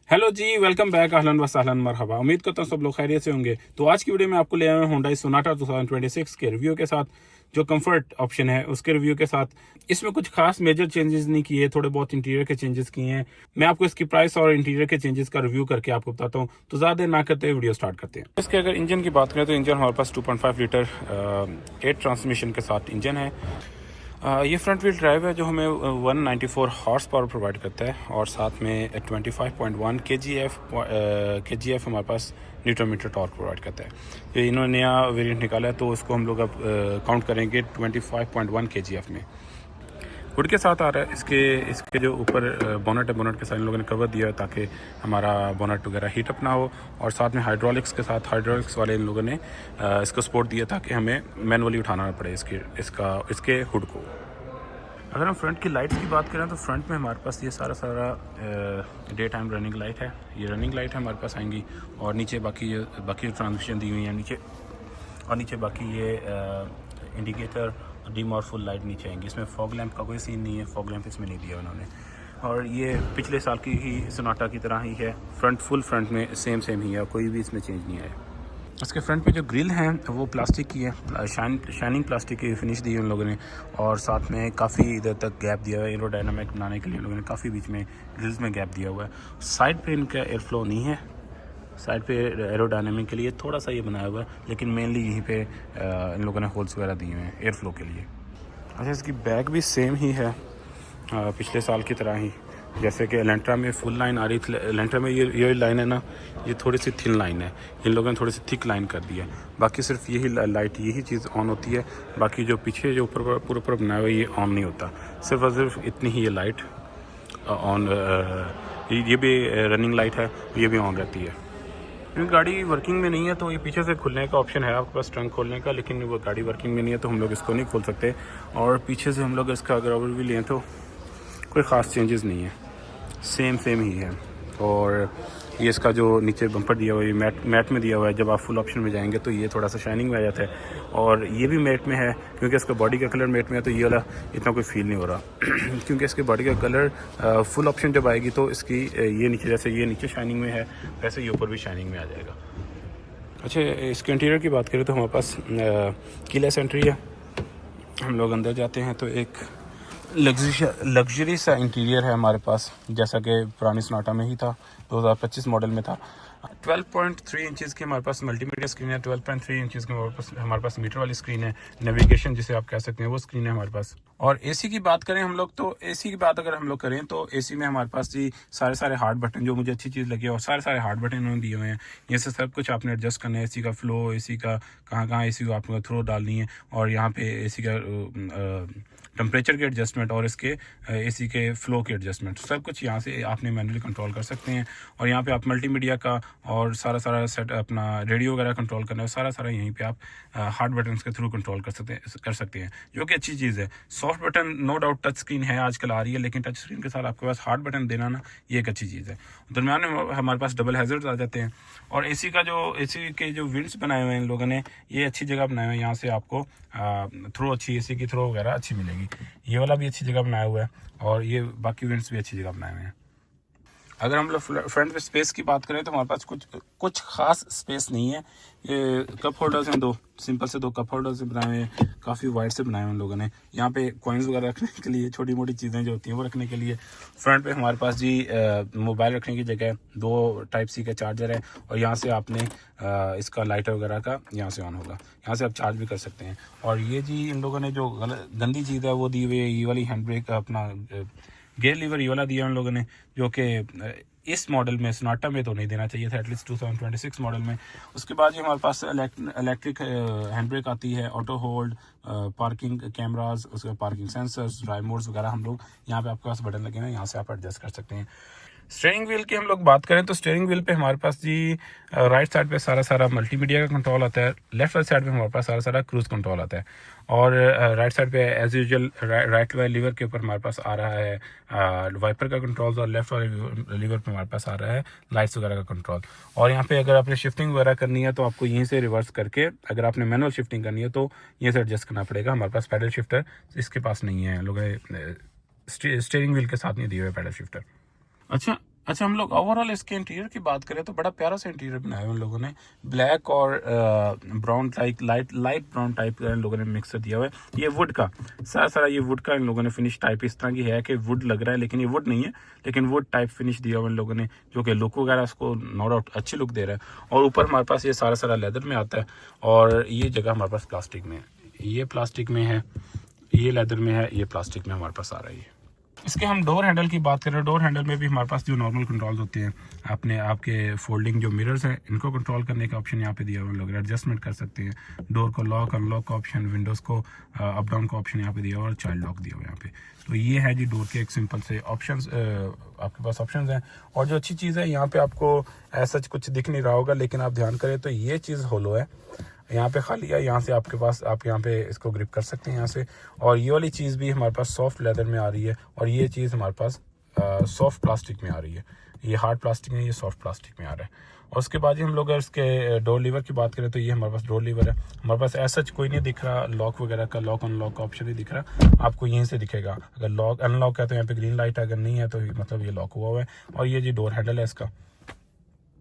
Hello जी, welcome back. अहलन व सहलन मरहबा। उम्मीद करता हूँ सब लोग खैरियत से होंगे। तो आज की वीडियो में आपको ले आया हूँ Hyundai Sonata 2026 के रिव्यू के साथ, जो कंफर्ट ऑप्शन है उसके रिव्यू के साथ। इसमें कुछ खास मेजर चेंजेस नहीं किए, थोड़े बहुत इंटीरियर के चेंजेस किए हैं। मैं आपको इसकी प्राइस और इंटीरियर के चेंजेस का रिव्यू करके आपको बताता हूँ। तो ज़्यादा देर ना करते वीडियो स्टार्ट करते हैं। इसके अगर इंजन की बात करें तो इंजन हमारे पास 2.5 लीटर 8 ट्रांसमिशन के साथ इंजन है। ये फ्रंट व्हील ड्राइव है जो हमें 194 हॉर्स पावर प्रोवाइड करता है और साथ में 25.1 kgf हमारे पास न्यूटन मीटर टॉर्क प्रोवाइड करता है। तो इन्होंने नया वेरिएंट निकाला है तो उसको हम लोग अब काउंट करेंगे 25.1 kgf में। हुड के साथ आ रहा है। इसके इसके जो ऊपर बोनट है, बोनट के साथ इन लोगों ने कवर दिया है ताकि हमारा बोनट वगैरह हीट अप ना हो। और साथ में हाइड्रोलिक्स के साथ, हाइड्रोलिक्स वाले इन लोगों ने इसको सपोर्ट दिया ताकि हमें मैनुअली उठाना ना पड़े इसके हुड को। अगर हम फ्रंट की लाइट्स की बात करें तो फ्रंट में हमारे पास ये सारा डे टाइम रनिंग लाइट है। ये रनिंग लाइट है हमारे पास आएंगी। और नीचे बाकी ट्रांसमिशन दी हुई है नीचे बाकी ये इंडिकेटर डिम और फुल लाइट नीचे आएंगी। इसमें फॉग लैंप का कोई सीन नहीं है, फॉग लैंप इसमें नहीं दिया उन्होंने। और ये पिछले साल की ही सोनाटा की तरह ही है, फुल फ्रंट में सेम ही है, कोई भी इसमें चेंज नहीं आया। इसके फ्रंट पे जो ग्रिल है वो प्लास्टिक की है, शाइनिंग प्लास्टिक की फिनिश दी है उन लोगों ने। और साथ में काफ़ी इधर तक गैप दिया हुआ है एरोडायनामिक बनाने के लिए। उन लोगों ने काफ़ी बीच में ग्रिल्स में गैप दिया हुआ है। साइड पे इनका एयर फ्लो नहीं है, साइड पे एरोडायनामिक के लिए थोड़ा सा ये बनाया हुआ है, लेकिन मेनली यहीं पे इन लोगों ने होल्स वगैरह दिए हुए हैं एयर फ्लो के लिए। अच्छा, इसकी बैक भी सेम ही है पिछले साल की तरह ही। जैसे कि एलेंट्रा में फुल लाइन आ रही थी, एलेंट्रा में ये लाइन है ना, ये थोड़ी सी थिन लाइन है। इन लोगों ने थोड़ी सी थिक लाइन कर दी है। बाकी सिर्फ यही चीज़ ऑन होती है। बाकी जो पीछे जो ऊपर बनाया हुआ है ये ऑन नहीं होता। सिर्फ और सिर्फ इतनी ही ये लाइट ऑन, ये भी रनिंग लाइट है, ये भी ऑन रहती है। क्योंकि गाड़ी वर्किंग में नहीं है तो ये पीछे से खुलने का ऑप्शन है आपके पास ट्रंक खोलने का, लेकिन वो गाड़ी वर्किंग में नहीं है तो हम लोग इसको नहीं खोल सकते। और पीछे से हम लोग इसका अगर ओवरव्यू लें तो कोई ख़ास चेंजेस नहीं है, सेम ही है। और ये इसका जो नीचे बम्पर दिया हुआ है ये मैट में दिया हुआ है। जब आप फुल ऑप्शन में जाएंगे तो ये थोड़ा सा शाइनिंग में आ जाता है। और ये भी मैट में है क्योंकि इसका बॉडी का कलर मैट में है, तो ये वाला इतना कोई फील नहीं हो रहा क्योंकि इसके बॉडी का कलर फुल ऑप्शन जब आएगी तो इसकी ये नीचे, जैसे ये नीचे शाइनिंग में है वैसे ये ऊपर भी शाइनिंग में आ जाएगा। अच्छा, इसके इंटीरियर की बात करें तो हमारे पास कीलेस एंट्री है। हम लोग अंदर जाते हैं तो एक लग्जरी सा इंटीरियर है हमारे पास, जैसा कि पुरानी सोनाटा में ही था, 2025 मॉडल में था। 12.3 इंचज़ की हमारे पास मल्टीमीडिया स्क्रीन है। 12.3 इंचज़ की हमारे पास मीटर वाली स्क्रीन है, नेविगेशन जिसे आप कह सकते हैं वो स्क्रीन है हमारे पास। और एसी की बात करें हम लोग तो एसी की बात अगर हम लोग करें तो एसी में हमारे पास जी सारे हार्ड बटन, जो मुझे अच्छी चीज़ लगी है, और सारे हार्ड बटन उन्होंने दिए हुए हैं। ये से सब कुछ आपने एडजस्ट करना है, एसी का फ्लो, एसी का कहाँ एसी को आपको थ्रो डालनी है, और यहाँ पे एसी का टेम्परेचर के एडजस्टमेंट और इसके एसी के फ्लो के एडजस्टमेंट, सब कुछ यहाँ से आपने मैनुअली कंट्रोल कर सकते हैं। और यहाँ पे आप मल्टीमीडिया का और सारा सेट अपना रेडियो वगैरह कंट्रोल करना है, सारा यहीं पे आप हार्ड बटन्स के थ्रू कंट्रोल कर सकते हैं, जो कि अच्छी चीज़ है। Soft button no doubt touch screen है आजकल आ रही है, लेकिन टच स्क्रीन के साथ आपके पास हार्ड बटन देना ना, ये एक अच्छी चीज़ है। दरम्यान में हमारे पास डबल हैजर्ड्स आ जाते हैं। और एसी के जो विंड्स बनाए हुए हैं इन लोगों ने, ये अच्छी जगह बनाए हुए हैं, यहाँ से आपको थ्रो अच्छी, एसी की थ्रो वगैरह अच्छी मिलेगी। ये वाला भी अच्छी जगह बनाया हुआ है और ये बाकी विंड्स भी अच्छी जगह बनाए हुए हैं। अगर हम लोग फ्रंट में स्पेस की बात करें तो हमारे पास कुछ खास स्पेस नहीं है। ये कप होल्डर्स हैं, दो सिंपल से 2 कप होल्डर्स बनाए हुए हैं, काफ़ी वाइड से बनाए हुए हैं लोगों ने। यहाँ पे कॉइन्स वगैरह रखने के लिए, छोटी मोटी चीज़ें जो होती हैं वो रखने के लिए। फ्रंट पे हमारे पास जी मोबाइल रखने की जगह, 2 टाइप सी का चार्जर है, और यहाँ से आपने इसका लाइटर वगैरह का यहाँ से ऑन होगा, यहाँ से आप चार्ज भी कर सकते हैं। और ये जी इन लोगों ने जो गंदी चीज़ है वो दी हुई है, ये वाली हैंड ब्रेक, अपना गेयर लीवर ये वाला दिया उन लोगों ने, जो कि इस मॉडल में सोनाटा में तो नहीं देना चाहिए था, एटलीस्ट 2026 मॉडल में। उसके बाद ये हमारे पास इलेक्ट्रिक हैंड ब्रेक आती है, ऑटो होल्ड, पार्किंग कैमराज, उसके बाद पार्किंग सेंसर्स, ड्राइव मोड्स वगैरह हम लोग यहाँ पे आपके पास बटन लगे हैं, यहाँ से आप एडजस्ट कर सकते हैं। स्टीयरिंग व्हील की हम लोग बात करें तो स्टीयरिंग व्हील पे हमारे पास जी राइट साइड पे सारा मल्टीमीडिया का कंट्रोल आता है। लेफ्ट वाली साइड पे हमारे पास सारा क्रूज कंट्रोल आता है। और राइट साइड पे एज यूजुअल राइट वाले लीवर के ऊपर हमारे पास आ रहा है वाइपर का कंट्रोल, और लेफ्ट वाले लीवर पे हमारे पास आ रहा है लाइट्स वगैरह का कंट्रोल। और यहाँ पे अगर आपने शिफ्टिंग वगैरह करनी है तो आपको यहीं से रिवर्स करके, अगर आपने मैनुअल शिफ्टिंग करनी है तो यहीं से एडजस्ट करना पड़ेगा। हमारे पास पैडल शिफ्टर इसके पास नहीं है, लोग स्टीयरिंग व्हील के साथ नहीं दिए हुए पैडल शिफ्टर। अच्छा, अच्छा, हम लोग ओवरऑल इसके इंटीरियर की बात करें तो बड़ा प्यारा सा इंटीरियर बनाया है उन लोगों ने। ब्लैक और brown type, light brown type का इन लोगों ने मिक्सर दिया हुआ है। ये वुड का सारा ये वुड का इन लोगों ने फिनिश टाइप इस तरह की है कि वुड लग रहा है, लेकिन ये वुड नहीं है, लेकिन वुड टाइप फिनिश दिया हुआ इन लोगों ने, जो कि लुक वगैरह उसको नो डाउट अच्छी लुक दे रहा है। और ऊपर हमारे पास ये सारा लेदर में आता है, और ये जगह हमारे पास प्लास्टिक में है, ये प्लास्टिक में है, ये लेदर में है, ये प्लास्टिक में हमारे पास आ रही है। इसके हम डोर हैंडल की बात करें, डोर हैंडल में भी हमारे पास जो नॉर्मल कंट्रोल्स होते हैं, आपके फोल्डिंग जो मिरर्स हैं इनको कंट्रोल करने का ऑप्शन यहाँ पे दिया हुआ है। लोग एडजस्टमेंट कर सकते हैं, डोर को लॉक अनलॉक का ऑप्शन, विंडोज़ को अप डाउन का ऑप्शन यहाँ पे दिया हुआ है, और चाइल्ड लॉक दिया हुआ है यहाँ पे। तो ये है जी डोर के एक सिंपल से ऑप्शंस, आपके पास ऑप्शंस हैं। और जो अच्छी चीज़ है, यहाँ पे आपको ऐसा कुछ दिख नहीं रहा होगा, लेकिन आप ध्यान करें तो ये चीज़ होलो है, यहाँ पे खाली है, यहाँ से आपके पास आप यहाँ पे इसको ग्रिप कर सकते हैं यहाँ से। और ये वाली चीज़ भी हमारे पास सॉफ्ट लेदर में आ रही है, और ये चीज़ हमारे पास सॉफ्ट प्लास्टिक में आ रही है। ये हार्ड प्लास्टिक में, ये सॉफ्ट प्लास्टिक में आ रहा है। और उसके बाद ही हम लोग अगर इसके डोर लीवर की बात करें तो ये हमारे पास डोर लीवर है। हमारे पास ऐसा कोई नहीं दिख रहा लॉक वगैरह का, लॉक अनलॉक का ऑप्शन नहीं दिख रहा, आपको यहीं से दिखेगा। अगर लॉक अनलॉक है तो यहाँ पे ग्रीन लाइट है, अगर नहीं है तो मतलब ये लॉक हुआ है। और ये जी डोर हैंडल है इसका,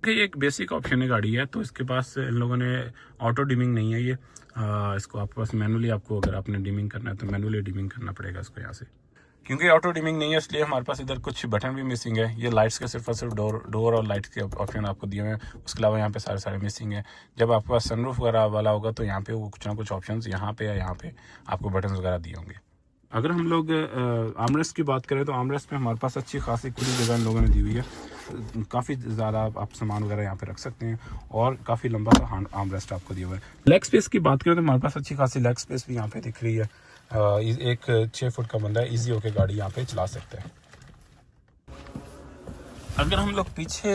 ये एक बेसिक ऑप्शन है गाड़ी है, तो इसके पास इन लोगों ने ऑटो डिमिंग नहीं है। ये इसको आपके पास मैनुअली, आपको अगर आपने डिमिंग करना है तो मैनुअली डिमिंग करना पड़ेगा इसको यहाँ से। क्योंकि ऑटो डिमिंग नहीं है इसलिए हमारे पास इधर कुछ बटन भी मिसिंग है। ये लाइट्स के सिर्फ और सिर्फ डोर और लाइट्स के ऑप्शन आपको दिए हुए हैं, उसके अलावा यहाँ पे सारे मिसिंग है। जब आपके पास सनरूफ वगैरह वाला होगा तो यहाँ पे वो कुछ ना कुछ ऑप्शन यहाँ पे या यहाँ पे आपको बटन वगैरह दिए होंगे। अगर हम लोग आर्मरेस्ट की बात करें तो आर्मरेस्ट में हमारे पास अच्छी खासी खुली जगह इन लोगों ने दी हुई है, काफ़ी ज़्यादा आप सामान वगैरह यहाँ पे रख सकते हैं, और काफ़ी लंबा सा आर्मरेस्ट आपको दिया हुआ है। लेग स्पेस की बात करें तो हमारे पास अच्छी खासी लेग स्पेस भी यहाँ पे दिख रही है। एक 6 फुट का बंदा ईजी होकर गाड़ी यहाँ पे चला सकता है। अगर हम लोग पीछे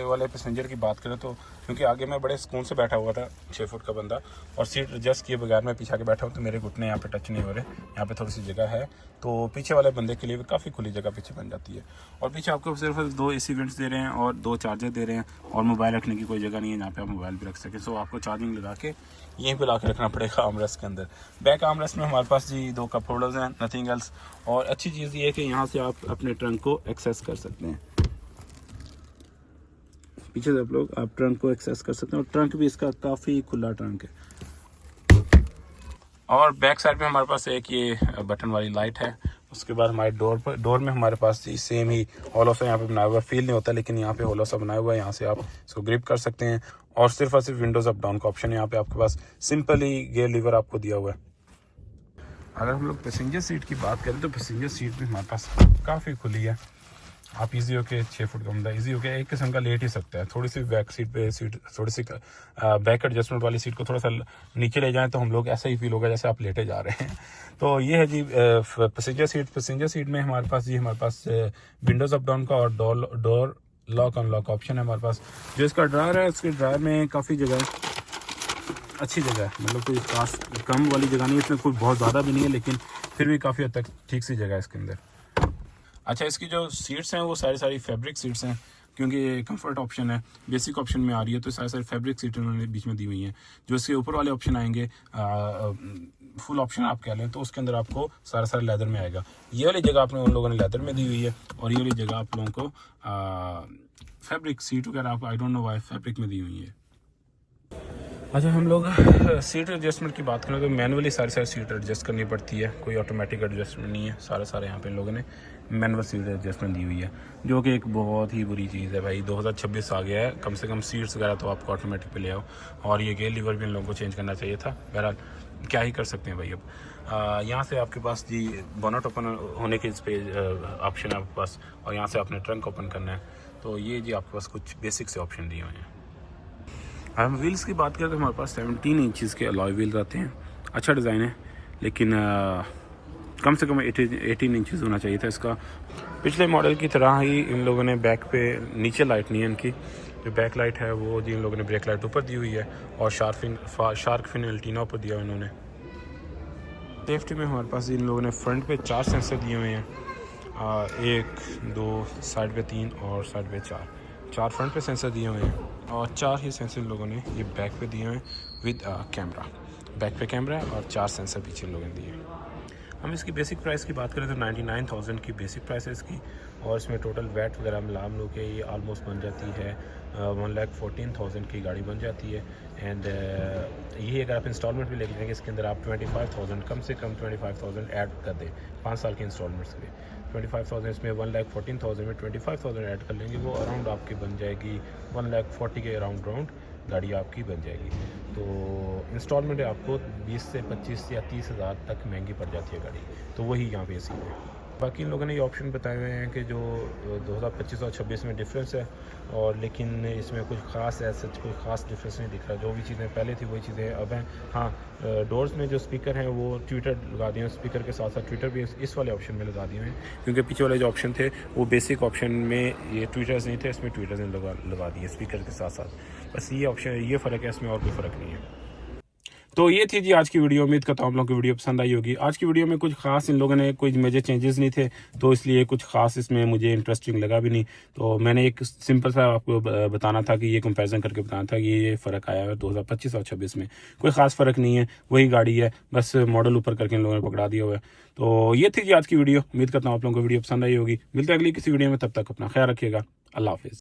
वाले पैसेंजर की बात करें तो, क्योंकि आगे मैं बड़े सुकून से बैठा हुआ था, 6 फुट का बंदा, और सीट एडजस्ट किए बगैर मैं पीछे आके बैठा हूँ तो मेरे घुटने यहाँ पे टच नहीं हो रहे, यहाँ पे थोड़ी सी जगह है, तो पीछे वाले बंदे के लिए भी काफ़ी खुली जगह पीछे बन जाती है। और पीछे आपको सिर्फ 2 AC वेंट्स दे रहे हैं और 2 चार्जर दे रहे हैं, और मोबाइल रखने की कोई जगह नहीं है जहाँ पे आप मोबाइल भी रख सकें। सो आपको चार्जिंग लगा के यहीं पे ला के रखना पड़ेगा आर्मरेस्ट के अंदर। बैक आर्मरेस्ट में हमारे पास जी 2 कप होल्डर्स हैं, नथिंग एल्स। और अच्छी चीज़ ये है कि यहाँ से आप अपने ट्रंक को एक्सेस कर सकते हैं, पीछे से आप ट्रंक को एक्सेस कर सकते हैं, और ट्रंक भी इसका काफ़ी खुला ट्रंक है। और बैक साइड में हमारे पास एक ये बटन वाली लाइट है। उसके बाद हमारे डोर में हमारे पास सेम ही होलो सा यहाँ पे बनाया हुआ है, फील नहीं होता लेकिन यहाँ पे होलो सा बनाया हुआ है, यहाँ से आप इसको ग्रिप कर सकते हैं। और सिर्फ और सिर्फ विंडोज़ अप डाउन का ऑप्शन है यहाँ पे आपके पास, सिंपल ही गियर लीवर आपको दिया हुआ है। अगर हम लोग पैसेंजर सीट की बात करें तो पैसेंजर सीट भी हमारे पास काफ़ी खुली है। आप इजी होके 6 फुट का बंदा इजी होके एक किस्म का लेट ही सकता है। थोड़ी सी बैक सीट पे थोड़ी सी बैक एडजस्टमेंट वाली सीट को थोड़ा सा नीचे ले जाएं तो हम लोग ऐसा ही फील होगा जैसे आप लेटे जा रहे हैं। तो ये है जी पैसेंजर सीट में हमारे पास विंडोज़ अप डाउन का और डोर लॉक अनलॉक ऑप्शन है हमारे पास। जो इसका ड्रायर है, उसके ड्रायर में काफ़ी जगह अच्छी जगह है, मतलब कोई खास कम वाली जगह नहीं है, इसमें कोई बहुत ज़्यादा भी नहीं है, लेकिन फिर भी काफ़ी हद तक ठीक सी जगह है इसके अंदर। अच्छा, इसकी जो सीट्स हैं वो सारी फैब्रिक सीट्स हैं, क्योंकि ये कंफर्ट ऑप्शन है, बेसिक ऑप्शन में आ रही है, तो सारी फैब्रिक सीट उन्होंने बीच में दी हुई हैं। जो इसके ऊपर वाले ऑप्शन आएंगे, फुल ऑप्शन आप कह लें, तो उसके अंदर आपको सारा लेदर में आएगा। ये वाली जगह आपने उन लोगों ने लेदर में दी हुई है, और ये वाली जगह आप लोगों को फैब्रिक सीट वगैरह आपको I don't know why fabric में दी हुई है। अच्छा, हम लोग सीट एडजस्टमेंट की बात करें तो मैनुअली सारी सीट एडजस्ट करनी पड़ती है, कोई ऑटोमेटिक एडजस्टमेंट नहीं है। सारे यहाँ पे लोगों ने मैनुअल सीट एडजस्टमेंट दी हुई है, जो कि एक बहुत ही बुरी चीज़ है भाई। 2026 आ गया है, कम से कम सीट्स वगैरह तो आपको ऑटोमेटिक पे ले आओ, और ये गियर लीवर भी इन लोगों को चेंज करना चाहिए था। बहरहाल क्या ही कर सकते हैं भाई। अब यहाँ से आपके पास जी बोनट ओपन होने के ऑप्शन है आपके पास, और यहाँ से आपने ट्रंक ओपन करना है। तो ये जी आपके पास कुछ बेसिक से ऑप्शन दिए हुए हैं। हम व्हील्स की बात करें तो हमारे पास 17 इंचज़ के अलॉय व्हील आते हैं। अच्छा डिज़ाइन है, लेकिन कम से कम 18 इंचज़ होना चाहिए था इसका। पिछले मॉडल की तरह ही इन लोगों ने बैक पे नीचे लाइट नहीं है इनकी, जो बैक लाइट है वो जी इन लोगों ने ब्रेक लाइट ऊपर दी हुई है, और शार्क फिन एल्टीना ऊपर दिया इन्होंने। सेफ्टी में हमारे पास इन लोगों ने फ्रंट पे 4 सेंसर दिए हुए हैं, 1 2 साइड पे 3 और साइड पे 4 फ्रंट पे सेंसर दिए हुए हैं, और 4 ही सेंसर लोगों ने ये बैक पे दिए हुए हैं विद कैमरा। बैक पे कैमरा और 4 सेंसर पीछे लोगों ने दिए हैं। हम इसकी बेसिक प्राइस की बात करें तो 99,000 की बेसिक प्राइस है इसकी, और इसमें टोटल वैट वगैरह मिला लो के ये आलमोस्ट बन जाती है 1,14,000 की गाड़ी बन जाती है। एंड यही अगर आप इंस्टॉलमेंट भी ले लेंगे इसके अंदर आप 25,000 कम से कम 25,000 ऐड कर दें 5 साल के इंस्टॉलमेंट्स के। 25,000 इसमें 1,14,000 में 25,000 ऐड कर लेंगे, वो अराउंड आपकी बन जाएगी 1,40,000 के अराउंड गाड़ी आपकी बन जाएगी। तो इंस्टॉलमेंट आपको 20 से 25 या 30,000 तक महंगी पड़ जाती है गाड़ी, तो वही यहाँ पे सीन है। बाकी इन लोगों ने ये ऑप्शन बताए हुए हैं कि जो 2025 और 26 में डिफरेंस है, और लेकिन इसमें कुछ ख़ास है सच कोई ख़ास डिफरेंस नहीं दिख रहा। जो भी चीज़ें पहले थी वही चीज़ें अब हैं। हाँ, डोर्स में जो स्पीकर हैं वो ट्विटर लगा दिए हैं, स्पीकर के साथ साथ ट्विटर भी इस वाले ऑप्शन में लगा दिए हैं, क्योंकि पीछे वाले जो ऑप्शन थे वो बेसिक ऑप्शन में ये ट्विटर्स नहीं थे, इसमें ट्विटर्स ने लगा दिए स्पीकर के साथ साथ। बस ये ऑप्शन, ये फ़र्क है, इसमें और कोई फ़र्क नहीं है। तो ये थी जी आज की वीडियो। उम्मीद करता हूँ आप लोगों की वीडियो पसंद आई होगी। आज की वीडियो में कुछ खास इन लोगों ने कोई मेजर चेंजेस नहीं थे, तो इसलिए कुछ खास इसमें मुझे इंटरेस्टिंग लगा भी नहीं। तो मैंने एक सिंपल सा आपको बताना था कि ये कंपैरिजन करके बताना था कि ये फ़र्क आया है 2025 और 26 में। कोई ख़ास फ़र्क नहीं है, वही गाड़ी है, बस मॉडल ऊपर करके इन लोगों ने पकड़ा दिया हुआ है। तो ये थी जी आज की वीडियो। उम्मीद करता हूँ आप लोगों को वीडियो पसंद आई होगी। मिलते हैं अगली किसी वीडियो में, तब तक अपना ख्याल रखिएगा। अल्लाह हाफिज़।